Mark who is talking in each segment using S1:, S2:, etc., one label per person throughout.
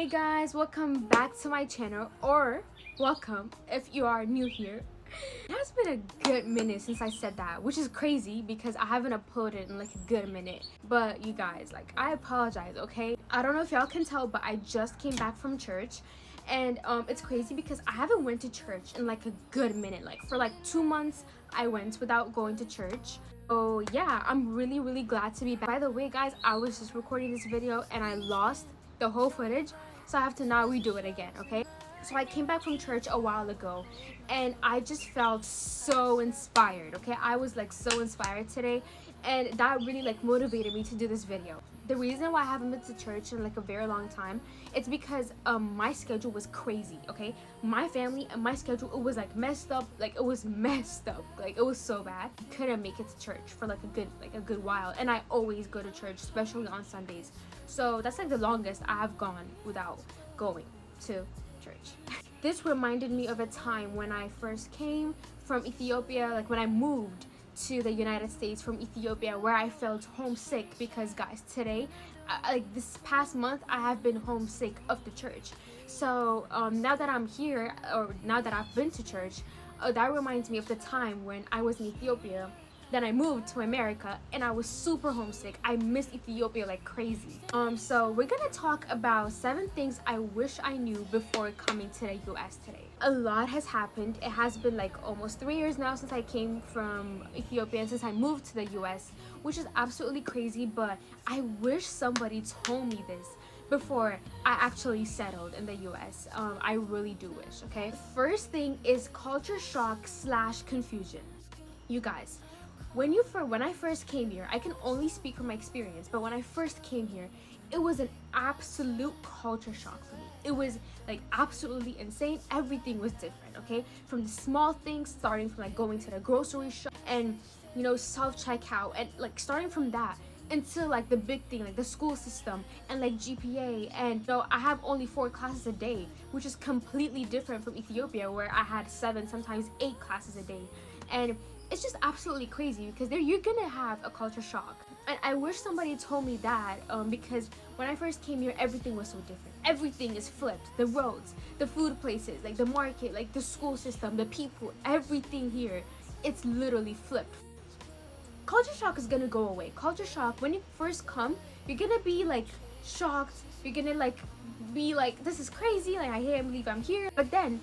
S1: Hey guys, welcome back to my channel, or welcome if you are new here. It has been a good minute since I said that, which is crazy because I haven't uploaded in like a good minute. But you guys, like, I apologize, okay? I don't know if y'all can tell, but I just came back from church. And it's crazy because I haven't went to church in like a good minute. Like for like 2 months I went without going to church. So yeah, I'm really glad to be back. By the way guys, I was just recording this video and I lost the whole footage, so I have to now redo it again, okay? So I came back from church a while ago and I just felt so inspired, okay? I was like so inspired today, and that really like motivated me to do this video. The reason why I haven't been to church in like a very long time, it's because my schedule was crazy, okay? My family and my schedule, it was like messed up, like it was so bad. I couldn't make it to church for like a good while, and I always go to church, especially on Sundays. So that's like the longest I have gone without going to church. This reminded me of a time when I first came from Ethiopia, like when I moved to the United States from Ethiopia, where I felt homesick because guys, today, like this past month, I have been homesick of the church. So now that I'm here, or now that I've been to church, that reminds me of the time when I was in Ethiopia. Then I moved to America and I was super homesick. I missed Ethiopia like crazy. So we're gonna talk about 7 things I wish I knew before coming to the US today. A lot has happened. It has been like almost 3 years now since I came from Ethiopia and since I moved to the US, which is absolutely crazy, but I wish somebody told me this before I actually settled in the US. I really do wish, okay? First thing is culture shock / confusion. You guys, when I first came here, I can only speak from my experience, but when I first came here, it was an absolute culture shock for me. It was like absolutely insane. Everything was different, okay? From the small things, starting from like going to the grocery shop and, you know, self-checkout, and like starting from that until like the big thing, like the school system and like GPA. And you know, I have only 4 classes a day, which is completely different from Ethiopia, where I had 7, sometimes 8 classes a day. And it's just absolutely crazy because you're gonna have a culture shock. And I wish somebody told me that, because when I first came here, everything was so different. Everything is flipped. The roads, the food places, like the market, like the school system, the people, everything here, it's literally flipped. Culture shock is gonna go away. Culture shock, when you first come, you're gonna be like shocked. You're gonna like be like, this is crazy, like I can't believe I'm here. But then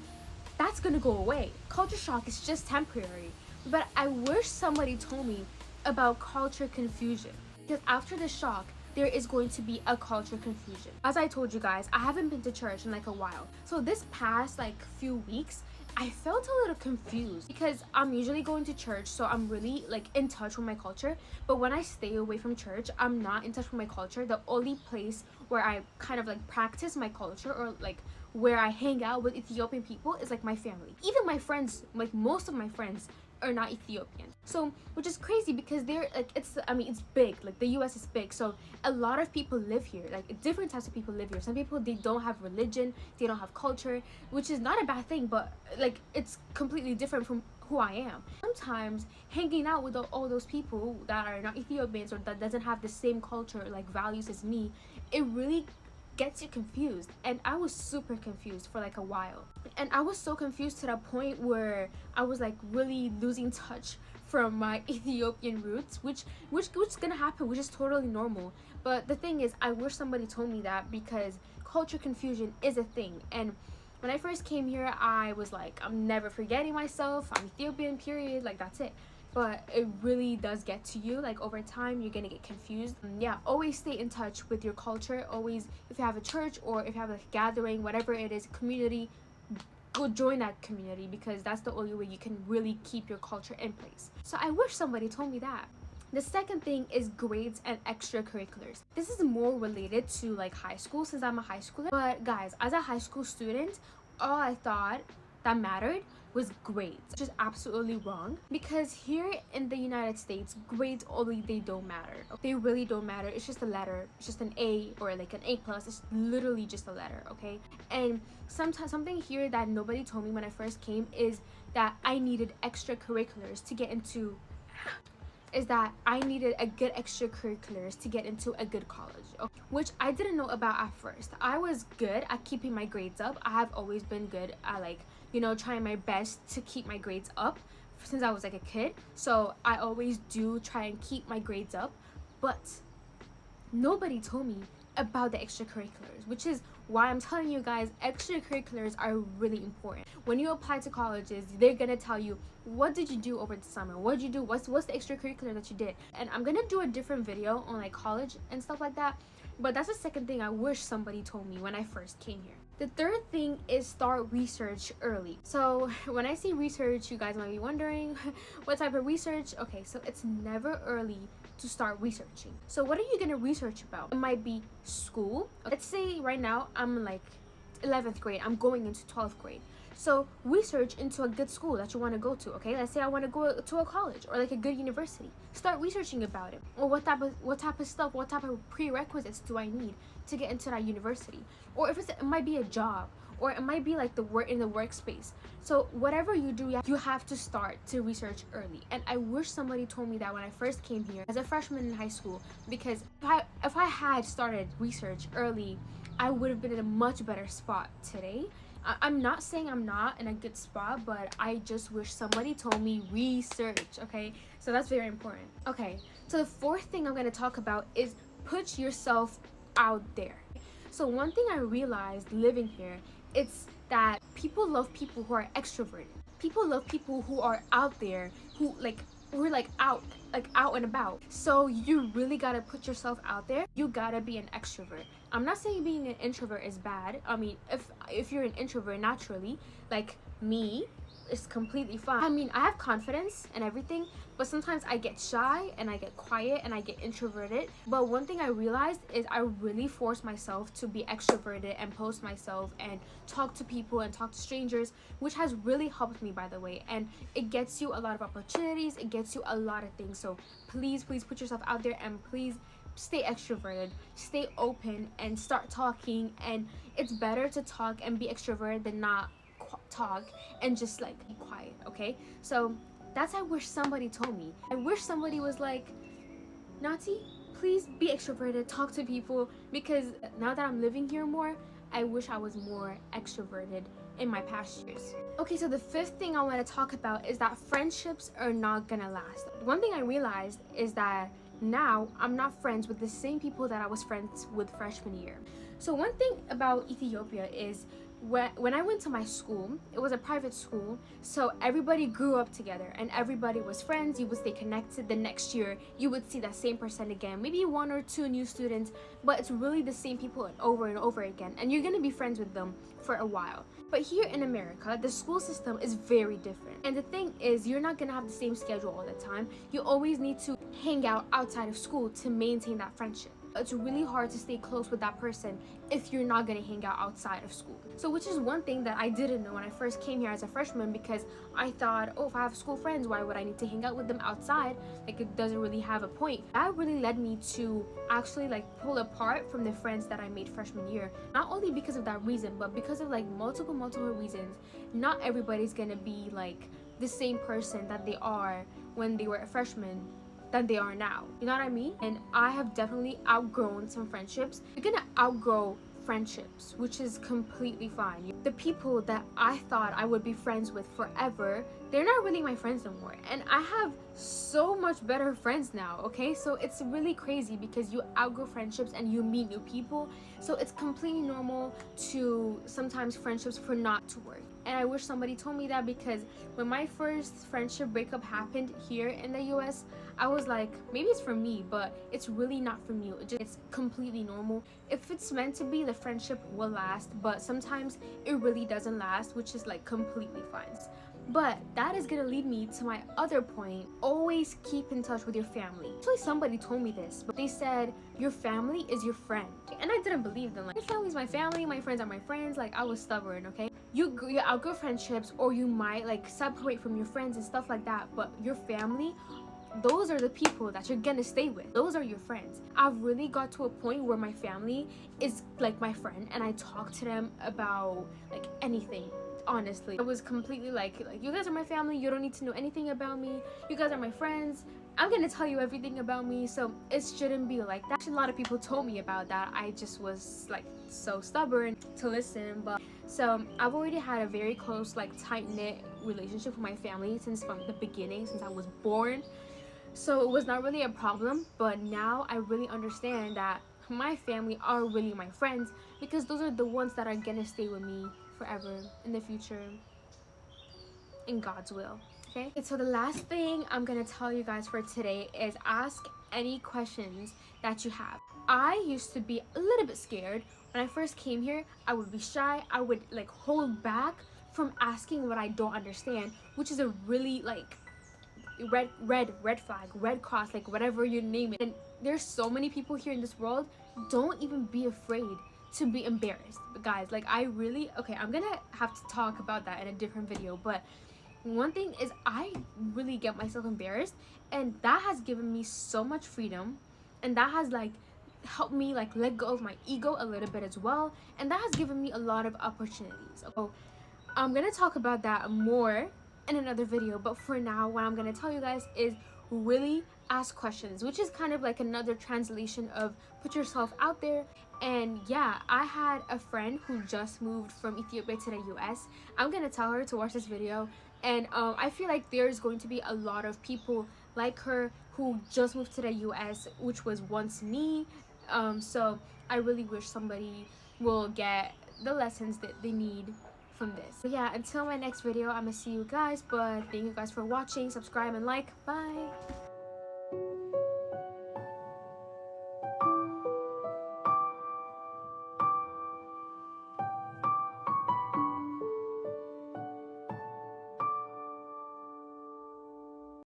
S1: that's gonna go away. Culture shock is just temporary. But I wish somebody told me about culture confusion, because after the shock, there is going to be a culture confusion. As I told you guys, I haven't been to church in like a while. So this past like few weeks, I felt a little confused because I'm usually going to church, so I'm really like in touch with my culture. But when I stay away from church, I'm not in touch with my culture. The only place where I kind of like practice my culture, or like where I hang out with Ethiopian people, is like my family. Even my friends, like most of my friends, are not Ethiopian. So which is crazy because they're like, it's big, like the US is big, so a lot of people live here, like different types of people live here. Some people, they don't have religion, they don't have culture, which is not a bad thing, but like it's completely different from who I am. Sometimes hanging out with all those people that are not Ethiopians, or that doesn't have the same culture, like values as me, it really gets you confused. And I was super confused for like a while, and I was so confused to the point where I was like really losing touch from my Ethiopian roots, which is gonna happen, which is totally normal. But the thing is, I wish somebody told me that, because culture confusion is a thing. And when I first came here, I was like, I'm never forgetting myself, I'm Ethiopian, period, like that's it. But it really does get to you. Like over time, you're gonna get confused. Yeah, always stay in touch with your culture. Always, if you have a church or if you have a gathering, whatever it is, community, go join that community, because that's the only way you can really keep your culture in place. So I wish somebody told me that. The second thing is grades and extracurriculars. This is more related to like high school, since I'm a high schooler. But guys, as a high school student, all I thought that mattered was grades, which is absolutely wrong, because here in the United States, grades only, they don't matter. They really don't matter. It's just a letter. It's just an A or like an A+. It's literally just a letter, okay? And something here that nobody told me when I first came is that I needed extracurriculars to get into is that I needed a good extracurriculars to get into a good college, okay? Which I didn't know about at first. I was good at keeping my grades up. I have always been good at, like, you know, trying my best to keep my grades up since I was like a kid. So I always do try and keep my grades up, but nobody told me about the extracurriculars, which is why I'm telling you guys extracurriculars are really important. When you apply to colleges, they're gonna tell you, what did you do over the summer? What did you do? What's the extracurricular that you did? And I'm gonna do a different video on like college and stuff like that, but that's the second thing I wish somebody told me when I first came here. The third thing is start research early. So when I say research, you guys might be wondering what type of research. Okay, so it's never early to start researching. So what are you gonna research about? It might be school. Let's say right now I'm like 11th grade, I'm going into 12th grade. So research into a good school that you want to go to, okay? Let's say I want to go to a college or like a good university. Start researching about it. Or what type of stuff, what type of prerequisites do I need to get into that university? Or if it might be a job, or it might be like the work in the workspace. So whatever you do, you have to start to research early. And I wish somebody told me that when I first came here as a freshman in high school, because if I had started research early, I would have been in a much better spot today. I'm not saying I'm not in a good spot, but I just wish somebody told me research, okay? So that's very important. Okay, so the fourth thing I'm going to talk about is put yourself out there. So one thing I realized living here, it's that people love people who are extroverted. People love people who are out there, who we're like out and about. So you really gotta put yourself out there. You gotta be an extrovert. I'm not saying being an introvert is bad. I mean, if you're an introvert naturally, like me, it's completely fine. I mean, I have confidence and everything, but sometimes I get shy and I get quiet and I get introverted. But one thing I realized is I really force myself to be extroverted and post myself and talk to people and talk to strangers, which has really helped me, by the way. And it gets you a lot of opportunities. It gets you a lot of things. So please put yourself out there, and please stay extroverted, stay open, and start talking. And it's better to talk and be extroverted than not talk and just like be quiet, okay? So that's I wish somebody told me. I wish somebody was like, Nati, please be extroverted, talk to people, because now that I'm living here more, I wish I was more extroverted in my past years. Okay, so the fifth thing I want to talk about is that friendships are not gonna last. One thing I realized is that now I'm not friends with the same people that I was friends with freshman year. So one thing about Ethiopia is when I went to my school, it was a private school, so everybody grew up together and everybody was friends. You would stay connected. The next year you would see that same person again, maybe one or two new students, but it's really the same people and over again, and you're gonna be friends with them for a while. But here in America, the school system is very different, and the thing is, you're not gonna have the same schedule all the time. You always need to hang out outside of school to maintain that friendship. It's really hard to stay close with that person if you're not going to hang out outside of school. So which is one thing that I didn't know when I first came here as a freshman, because I thought, oh, if I have school friends, why would I need to hang out with them outside? Like, it doesn't really have a point. That really led me to actually like pull apart from the friends that I made freshman year. Not only because of that reason, but because of like multiple reasons. Not everybody's going to be like the same person that they are when they were a freshman than they are now. You know what I mean? And I have definitely outgrown some friendships. You're gonna outgrow friendships, which is completely fine. The people that I thought I would be friends with forever, they're not really my friends anymore. And I have so much better friends now, okay? So it's really crazy because you outgrow friendships and you meet new people. So it's completely normal to sometimes friendships for not to work. And I wish somebody told me that, because when my first friendship breakup happened here in the US, I was like, maybe it's for me, but it's really not for me. It's completely normal. If it's meant to be, the friendship will last, but sometimes it really doesn't last, which is like completely fine. But that is gonna lead me to my other point. Always keep in touch with your family. Actually, somebody told me this, but they said your family is your friend, and I didn't believe them. Like, your family is my family, my friends are my friends. Like, I was stubborn, okay? You outgrow friendships, or you might like separate from your friends and stuff like that, but your family, those are the people that you're gonna stay with. Those are your friends. I've really got to a point where my family is like my friend, and I talk to them about like anything. honestly. I was completely like you guys are my family, you don't need to know anything about me, you guys are my friends, I'm gonna tell you everything about me, so it shouldn't be like that. Actually, a lot of people told me about that. I just was like so stubborn to listen. But so I've already had a very close, like tight-knit relationship with my family since from the beginning, since I was born, so it was not really a problem. But now I really understand that my family are really my friends, because those are the ones that are gonna stay with me forever in the future, in God's will. Okay, so the last thing I'm gonna tell you guys for today is ask any questions that you have. I used to be a little bit scared when I first came here. I would be shy, I would like hold back from asking what I don't understand, which is a really like red flag, red cross, like whatever you name it. And there's so many people here in this world. Don't even be afraid to be embarrassed. But guys, like I really, okay, I'm gonna have to talk about that in a different video, but one thing is I really get myself embarrassed, and that has given me so much freedom, and that has like helped me like let go of my ego a little bit as well, and that has given me a lot of opportunities. So I'm gonna talk about that more in another video, but for now what I'm gonna tell you guys is really ask questions, which is kind of like another translation of put yourself out there. And yeah, I had a friend who just moved from Ethiopia to the US. I'm gonna tell her to watch this video, and I feel like there's going to be a lot of people like her who just moved to the US, which was once me. So I really wish somebody will get the lessons that they need from this. So yeah, until my next video, I'm gonna see you guys, but thank you guys for watching. Subscribe and like. Bye.